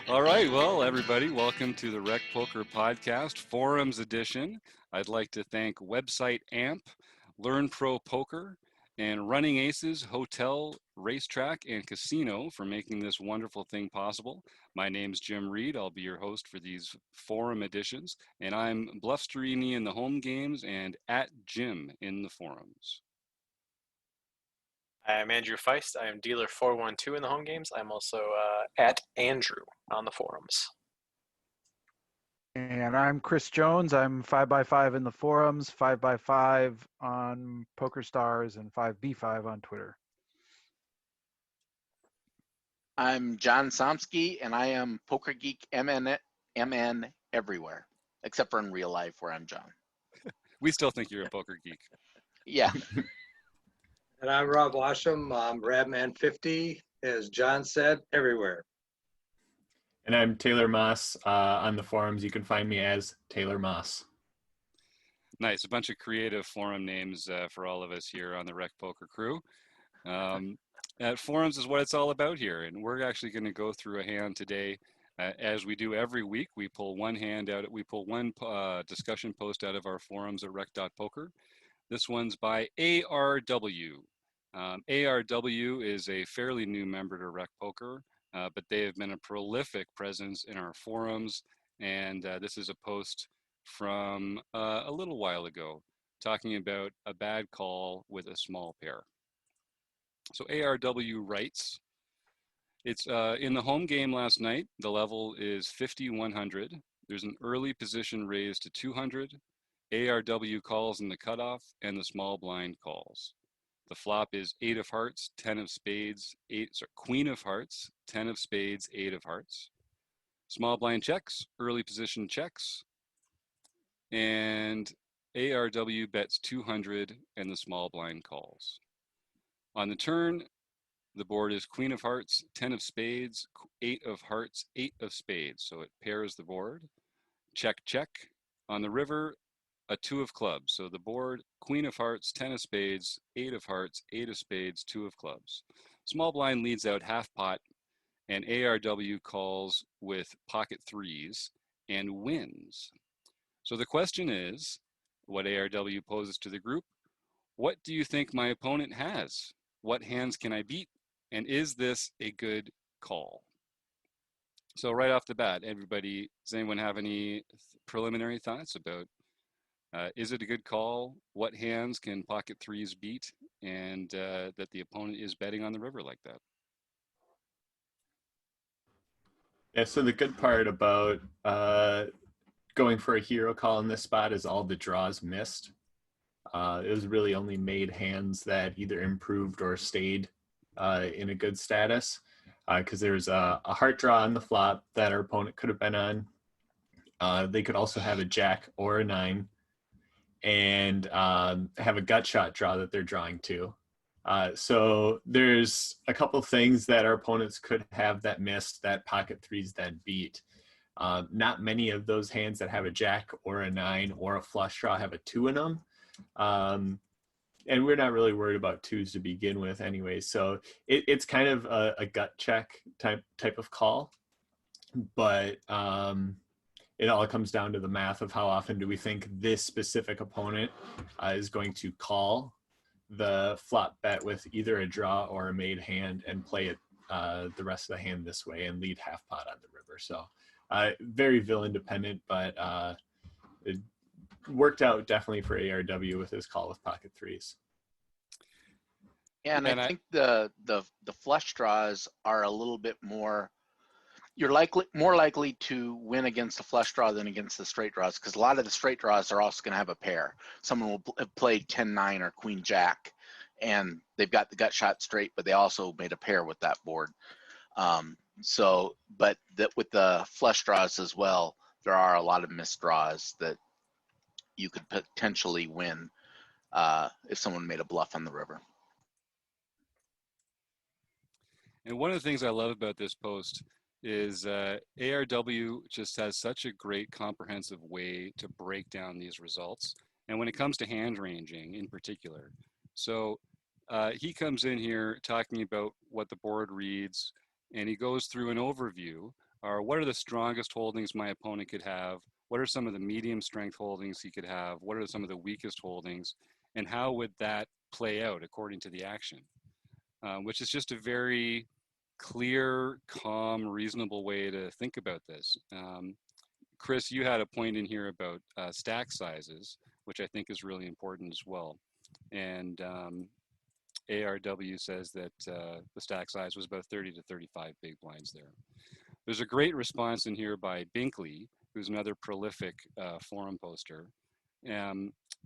All right, well, everybody, welcome to the Rec Poker Podcast, Forums Edition. I'd like to thank Website AMP, Learn Pro Poker, and Running Aces Hotel, Racetrack, and Casino for making this wonderful thing possible. My name's Jim Reid. I'll be your host for these forum editions, and I'm Bluff-Catching in the home games and at Jim in the forums. I'm Andrew Feist. I am dealer 412 in the home games. I'm also at Andrew on the forums. And I'm Chris Jones. I'm 5x5 in the forums, 5x5 on PokerStars, and 5B5 on Twitter. I'm John Somsky, and I am Poker Geek MN everywhere, except for in real life where I'm John. We still think you're a poker geek. Yeah. And I'm Rob Washam. I'm Radman50, as John said, everywhere. And I'm Taylor Moss on the forums. You can find me as Taylor Moss. Nice. A bunch of creative forum names for all of us here on the Rec Poker crew. Forums is what it's all about here. And we're actually going to go through a hand today. As we do every week, we pull one hand out. We pull one discussion post out of our forums at rec.poker. This one's by ARW. ARW is a fairly new member to Rec Poker, but they have been a prolific presence in our forums. And this is a post from a little while ago talking about a bad call with a small pair. So ARW writes, it's in the home game last night, the level is 5,100. There's an early position raised to 200. ARW calls in the cutoff, and the small blind calls. The flop is 8 of hearts, 10 of spades, Queen of hearts, 10 of spades, 8 of hearts. Small blind checks, early position checks, and ARW bets 200, and the small blind calls. On the turn, the board is Queen of hearts, 10 of spades, 8 of hearts, 8 of spades, so it pairs the board. Check, check. On the river, a 2 of clubs. So the board, Queen of hearts, 10 of spades, 8 of hearts, 8 of spades, 2 of clubs. Small blind leads out half pot, and ARW calls with pocket threes and wins. So the question is, what ARW poses to the group, what do you think my opponent has? What hands can I beat? And is this a good call? So right off the bat, everybody, does anyone have any preliminary thoughts about is it a good call? What hands can pocket threes beat? And that the opponent is betting on the river like that? Yeah, so the good part about going for a hero call in this spot is all the draws missed. It was really only made hands that either improved or stayed in a good status, because there's a heart draw on the flop that our opponent could have been on. They could also have a jack or a 9 and have a gut shot draw that they're drawing to. So there's a couple things that our opponents could have that missed that pocket threes then beat. Not many of those hands that have a jack or a 9 or a flush draw have a 2 in them. And we're not really worried about 2s to begin with anyway. So it's kind of a gut check type of call. But it all comes down to the math of how often do we think this specific opponent is going to call the flop bet with either a draw or a made hand and play it the rest of the hand this way and lead half pot on the river. So very villain dependent, but it worked out definitely for ARW with his call with pocket threes. Yeah, and I think the flush draws are a little bit more, you're more likely to win against the flush draw than against the straight draws, because a lot of the straight draws are also going to have a pair. Someone will have played 10-9 or Queen Jack, and they've got the gut shot straight, but they also made a pair with that board. But with the flush draws as well, there are a lot of missed draws that you could potentially win if someone made a bluff on the river. And one of the things I love about this post is ARW just has such a great comprehensive way to break down these results. And when it comes to hand ranging in particular, so he comes in here talking about what the board reads, and he goes through an overview are what are the strongest holdings my opponent could have? What are some of the medium strength holdings he could have? What are some of the weakest holdings? And how would that play out according to the action? Which is just a very clear, calm, reasonable way to think about this. Chris, you had a point in here about stack sizes, which I think is really important as well. And ARW says that the stack size was about 30 to 35 big blinds there. There's a great response in here by Binkley, who's another prolific forum poster,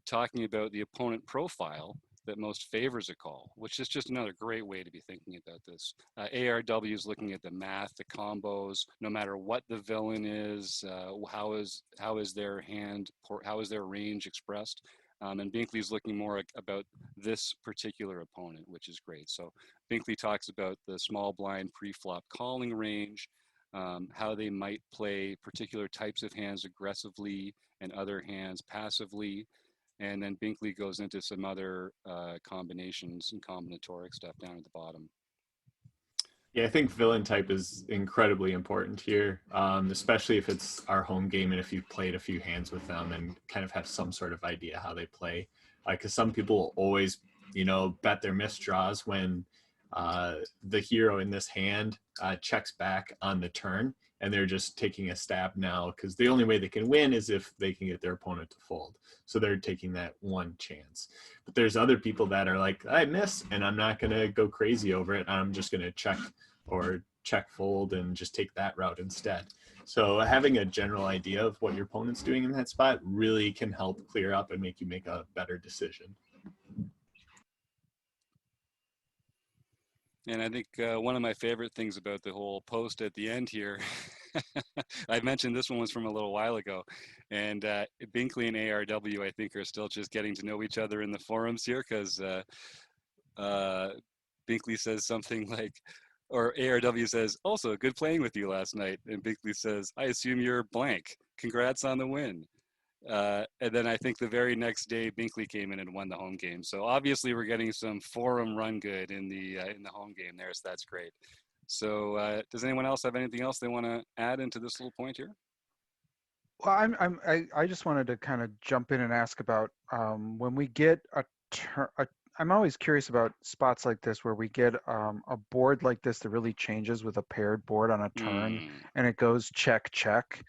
talking about the opponent profile that most favors a call, which is just another great way to be thinking about this. ARW is looking at the math, the combos, no matter what the villain is, how is their hand, how is their range expressed. And Binkley's looking more about this particular opponent, which is great. So Binkley talks about the small blind pre-flop calling range, how they might play particular types of hands aggressively and other hands passively. And then Binkley goes into some other combinations and combinatoric stuff down at the bottom. Yeah, I think villain type is incredibly important here, especially if it's our home game and if you've played a few hands with them and kind of have some sort of idea how they play. Because some people will always, bet their missed draws when the hero in this hand checks back on the turn, and they're just taking a stab now because the only way they can win is if they can get their opponent to fold. So they're taking that one chance. But there's other people that are like, I miss, and I'm not going to go crazy over it. I'm just going to check fold and just take that route instead. So having a general idea of what your opponent's doing in that spot really can help clear up and make you make a better decision. And I think one of my favorite things about the whole post at the end here, I mentioned this one was from a little while ago, and Binkley and ARW, I think, are still just getting to know each other in the forums here, because Binkley says something like, or ARW says, also, good playing with you last night. And Binkley says, I assume you're blank. Congrats on the win. And then I think the very next day, Binkley came in and won the home game. So obviously we're getting some forum run good in the home game there. So that's great. So does anyone else have anything else they want to add into this little point here? Well, I just wanted to kind of jump in and ask about when we get a turn. I'm always curious about spots like this where we get a board like this that really changes with a paired board on a turn, and it goes check check.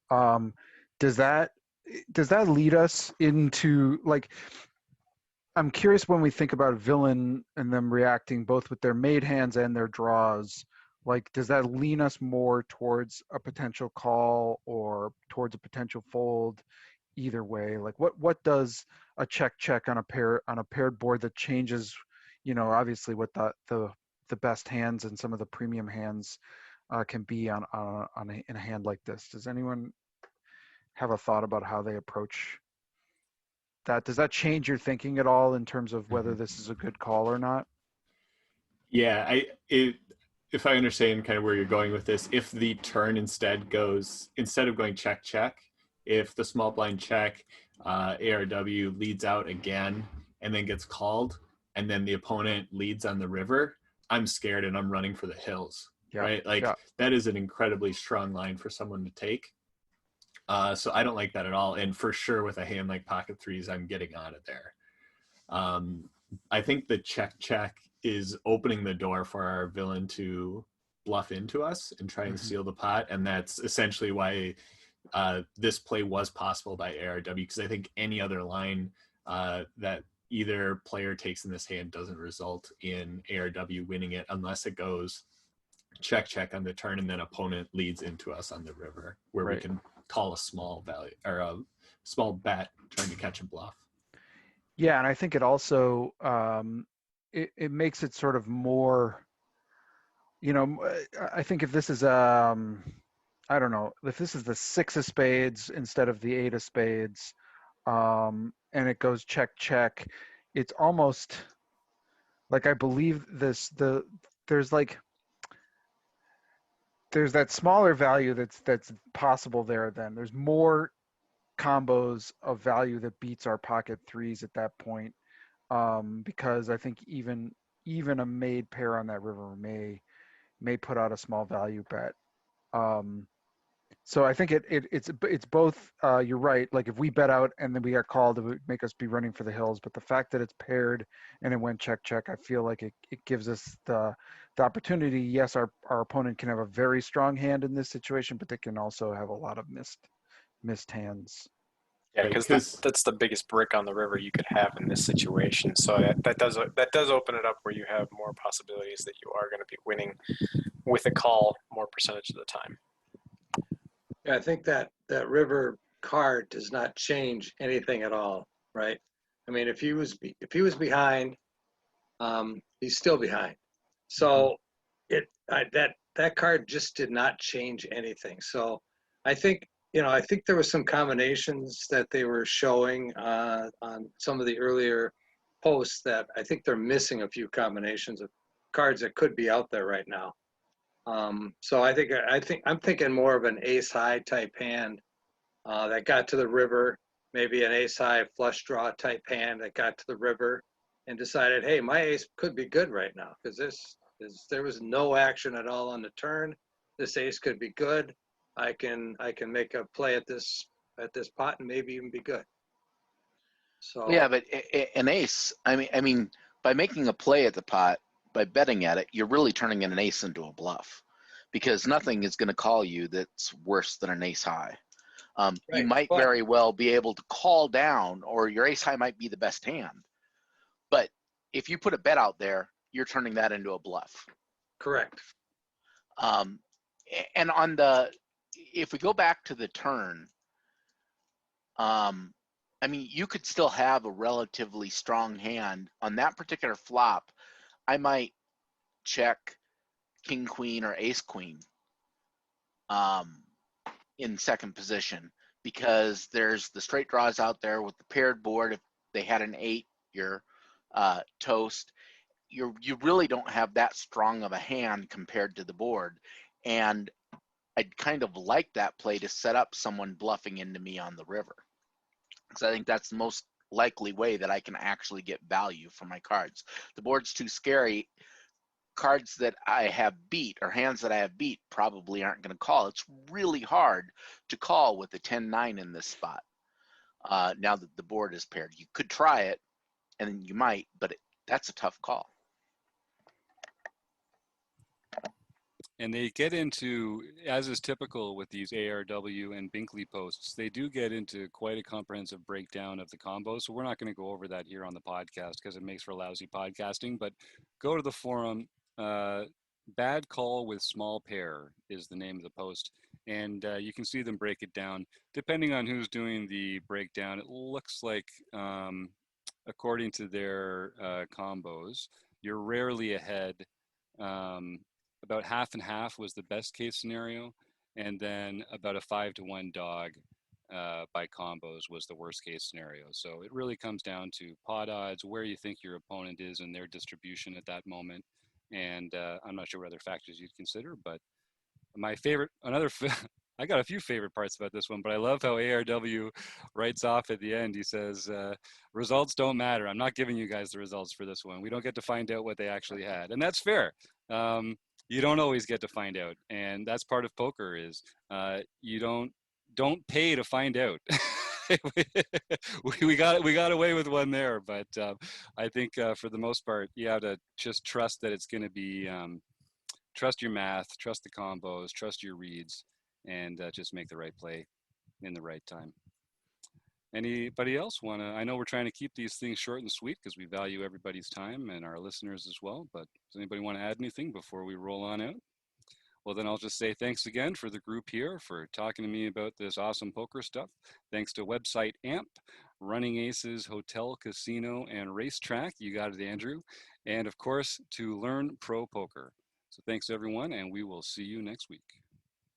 Does that lead us into, like, I'm curious when we think about villain and them reacting both with their made hands and their draws, like, does that lean us more towards a potential call or towards a potential fold? Either way, like, what does a check check on a paired board that changes, obviously what the best hands and some of the premium hands can be in a hand like this? Does anyone have a thought about how they approach that? Does that change your thinking at all in terms of whether this is a good call or not? Yeah, if I understand kind of where you're going with this, if the turn instead of going check check, if the small blind check, ARW leads out again and then gets called, and then the opponent leads on the river, I'm scared and I'm running for the hills, right? Like, that is an incredibly strong line for someone to take. So I don't like that at all. And for sure with a hand like pocket threes, I'm getting out of there. I think the check check is opening the door for our villain to bluff into us and try and steal the pot. And that's essentially why this play was possible by ARW, because I think any other line that either player takes in this hand doesn't result in ARW winning it unless it goes check check on the turn and then opponent leads into us on the river, where we can call a small value or a small bet trying to catch a bluff. Yeah, and I think it also it makes it sort of more, I think if this is I don't know, if this is the 6 of spades instead of the 8 of spades, and it goes check check, it's almost like, I believe there's that smaller value that's possible there. Then there's more combos of value that beats our pocket threes at that point, because I think even a made pair on that river may put out a small value bet. So I think it's both. You're right. Like if we bet out and then we got called, it would make us be running for the hills. But the fact that it's paired and it went check check, I feel like it gives us the opportunity. Yes, our opponent can have a very strong hand in this situation, but they can also have a lot of missed hands. Yeah, Right, because that's the biggest brick on the river you could have in this situation. So that does open it up where you have more possibilities that you are going to be winning with a call more percentage of the time. Yeah, I think that river card does not change anything at all, right? I mean, if he was behind, he's still behind. So that card just did not change anything. So I think I think there were some combinations that they were showing on some of the earlier posts that I think they're missing a few combinations of cards that could be out there right now. So I think I'm thinking more of an ace high type hand that got to the river, maybe an ace high flush draw type hand that got to the river and decided, hey, my ace could be good right now because there was no action at all on the turn. This ace could be good. I can make a play at this pot and maybe even be good. So Yeah, but an ace, I mean, by making a play at the pot, by betting at it, you're really turning an ace into a bluff, because nothing is going to call you that's worse than an ace high. You might very well be able to call down, or your ace high might be the best hand. But if you put a bet out there, you're turning that into a bluff. correct. And if we go back to the turn, I mean, you could still have a relatively strong hand on that particular flop. I might check king, queen, or ace, queen in second position, because there's the straight draws out there with the paired board. If they had an 8, you're toast. You really don't have that strong of a hand compared to the board. And I'd kind of like that play to set up someone bluffing into me on the river, because I think that's the most likely way that I can actually get value for my cards. The board's too scary. Cards that I have beat, or hands that I have beat, probably aren't going to call. It's really hard to call with a 10-9 in this spot. Now that the board is paired, you could try it, and you might, but that's a tough call. And they get into, as is typical with these ARW and Binkley posts, they do get into quite a comprehensive breakdown of the combos. So we're not going to go over that here on the podcast because it makes for lousy podcasting. But go to the forum. Bad call with small pair is the name of the post. And you can see them break it down. Depending on who's doing the breakdown, it looks like, according to their combos, you're rarely ahead. About half and half was the best case scenario, and then about a 5-to-1 dog by combos was the worst case scenario. So it really comes down to pot odds, where you think your opponent is in their distribution at that moment, and I'm not sure what other factors you'd consider, but my favorite, I got a few favorite parts about this one, but I love how ARW writes off at the end. He says, results don't matter. I'm not giving you guys the results for this one. We don't get to find out what they actually had. And that's fair. You don't always get to find out. And that's part of poker is you don't pay to find out. we got away with one there, but I think for the most part, you have to just trust that it's going to be, trust your math, trust the combos, trust your reads, and just make the right play in the right time. Anybody else want to? I know we're trying to keep these things short and sweet because we value everybody's time and our listeners as well, but does anybody want to add anything before we roll on out? Well, then I'll just say thanks again for the group here for talking to me about this awesome poker stuff. Thanks to website AMP, Running Aces, Hotel, Casino, and Racetrack. You got it, Andrew. And of course, to Learn Pro Poker. So thanks everyone, and we will see you next week.